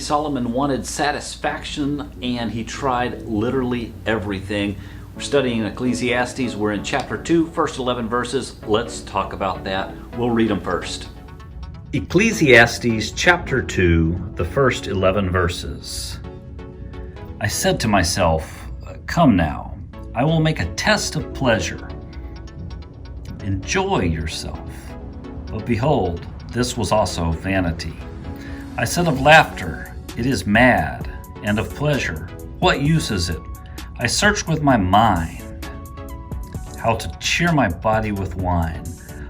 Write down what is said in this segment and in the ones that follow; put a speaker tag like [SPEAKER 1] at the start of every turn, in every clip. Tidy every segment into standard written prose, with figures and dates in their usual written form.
[SPEAKER 1] Solomon wanted satisfaction, and he tried literally everything. We're studying Ecclesiastes. We're in chapter 2, first 11 verses. Let's talk about that. We'll read them first. Ecclesiastes chapter 2, the first 11 verses. I said to myself, "Come now, I will make a test of pleasure. Enjoy yourself." But behold, this was also vanity. I said of laughter, "It is mad," and of pleasure, "What use is it?" I searched with my mind how to cheer my body with wine,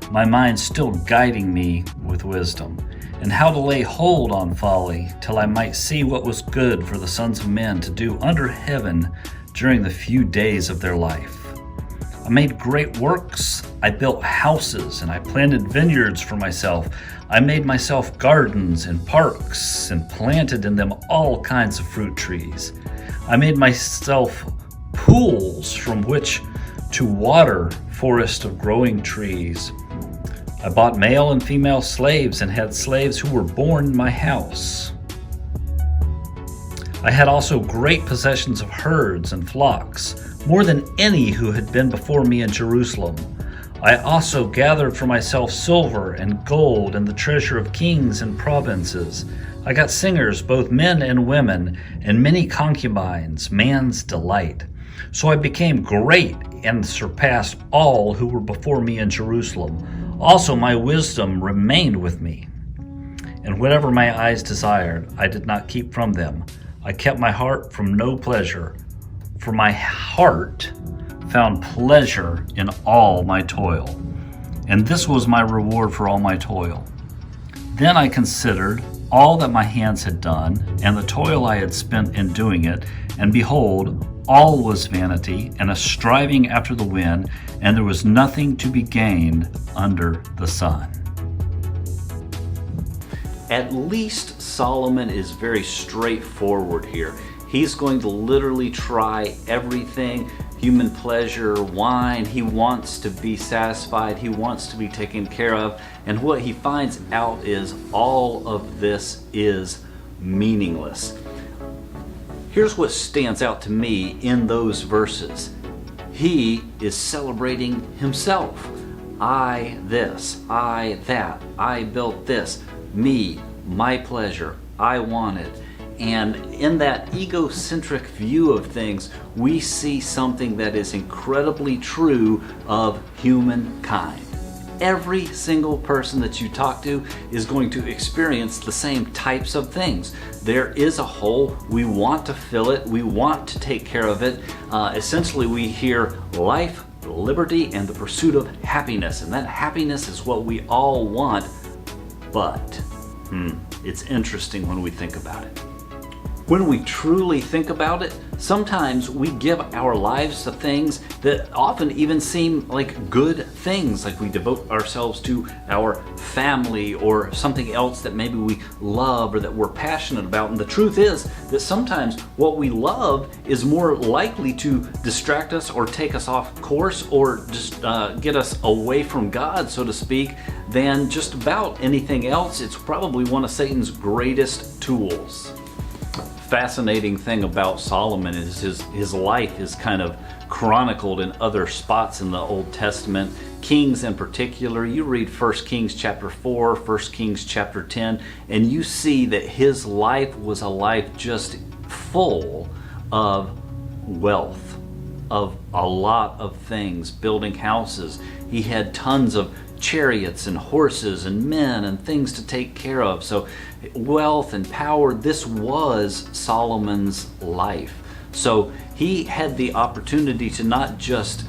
[SPEAKER 1] my mind still guiding me with wisdom, and how to lay hold on folly, till I might see what was good for the sons of men to do under heaven during the few days of their life. I made great works, I built houses, and I planted vineyards for myself. I made myself gardens and parks, and planted in them all kinds of fruit trees. I made myself pools from which to water forests of growing trees. I bought male and female slaves and had slaves who were born in my house. I had also great possessions of herds and flocks, more than any who had been before me in Jerusalem. I also gathered for myself silver and gold and the treasure of kings and provinces. I got singers, both men and women, and many concubines, man's delight. So I became great and surpassed all who were before me in Jerusalem. Also my wisdom remained with me, and whatever my eyes desired, I did not keep from them. I kept my heart from no pleasure, for my heart found pleasure in all my toil, and this was my reward for all my toil. Then I considered all that my hands had done, and the toil I had spent in doing it, and behold, all was vanity and a striving after the wind, and there was nothing to be gained under the sun. At least Solomon is very straightforward here. He's going to literally try everything. Human pleasure, wine. He wants to be satisfied. He wants to be taken care of. And what he finds out is all of this is meaningless. Here's what stands out to me in those verses. He is celebrating himself. I this, I that, I built this, me, my pleasure, I want it. And in that egocentric view of things, we see something that is incredibly true of humankind. Every single person that you talk to is going to experience the same types of things. There is a hole, we want to fill it, we want to take care of it. Essentially we hear life, liberty, and the pursuit of happiness, and that happiness is what we all want, but it's interesting when we think about it. When we truly think about it, sometimes we give our lives to things that often even seem like good things, like we devote ourselves to our family or something else that maybe we love or that we're passionate about. And the truth is that sometimes what we love is more likely to distract us or take us off course or just get us away from God, so to speak, than just about anything else. It's probably one of Satan's greatest tools. Fascinating thing about Solomon is his life is kind of chronicled in other spots in the Old Testament. Kings in particular, you read 1 Kings chapter 4, 1 Kings chapter 10, and you see that his life was a life just full of wealth, of a lot of things, building houses. He had tons of chariots and horses and men and things to take care of. So wealth and power, this was Solomon's life. So he had the opportunity to not just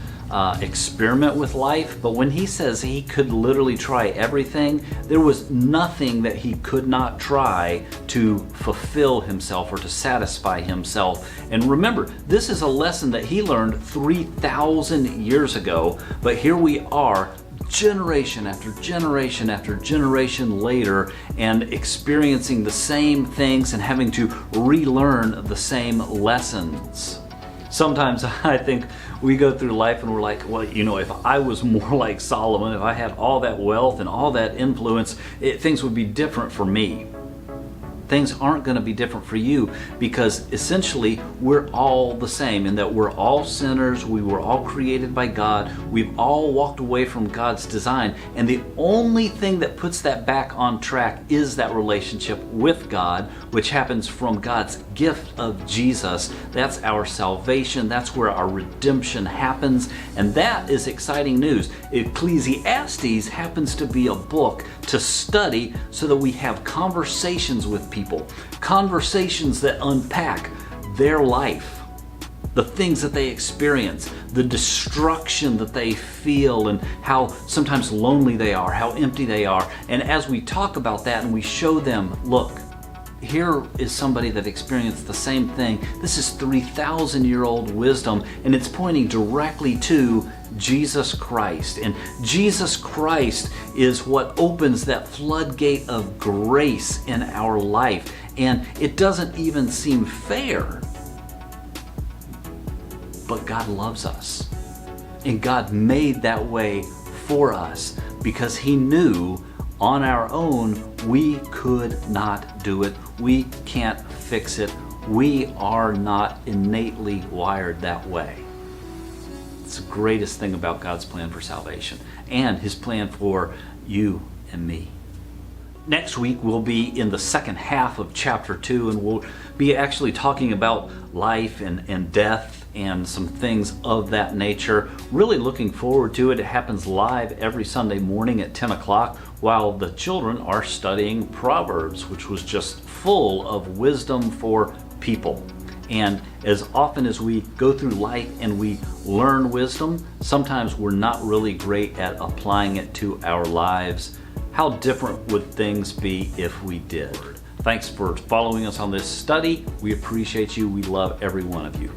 [SPEAKER 1] experiment with life, but when he says he could literally try everything, there was nothing that he could not try to fulfill himself or to satisfy himself. And remember, this is a lesson that he learned 3,000 years ago, but here we are generation after generation after generation later and experiencing the same things and having to relearn the same lessons. Sometimes I think we go through life and we're like, well, you know, if I was more like Solomon, if I had all that wealth and all that influence, things would be different for me. Things aren't going to be different for you, because essentially we're all the same in that we're all sinners. We were all created by God. We've all walked away from God's design. And the only thing that puts that back on track is that relationship with God, which happens from God's gift of Jesus. That's our salvation. That's where our redemption happens. And that is exciting news. Ecclesiastes happens to be a book to study so that we have conversations with people, conversations that unpack their life, the things that they experience, the destruction that they feel, and how sometimes lonely they are, how empty they are. And as we talk about that and we show them, look, here is somebody that experienced the same thing. This is 3,000-year-old wisdom, and it's pointing directly to Jesus Christ. And Jesus Christ is what opens that floodgate of grace in our life. And it doesn't even seem fair, but God loves us. And God made that way for us because He knew on our own we could not do it. We can't fix it. We are not innately wired that way. It's the greatest thing about God's plan for salvation and His plan for you and me. Next week we'll be in the second half of chapter 2, and we'll be actually talking about life and death and some things of that nature. Really looking forward to it. It happens live every Sunday morning at 10 o'clock while the children are studying Proverbs, which was just full of wisdom for people. And as often as we go through life and we learn wisdom, sometimes we're not really great at applying it to our lives. How different would things be if we did? Thanks for following us on this study. We appreciate you. We love every one of you.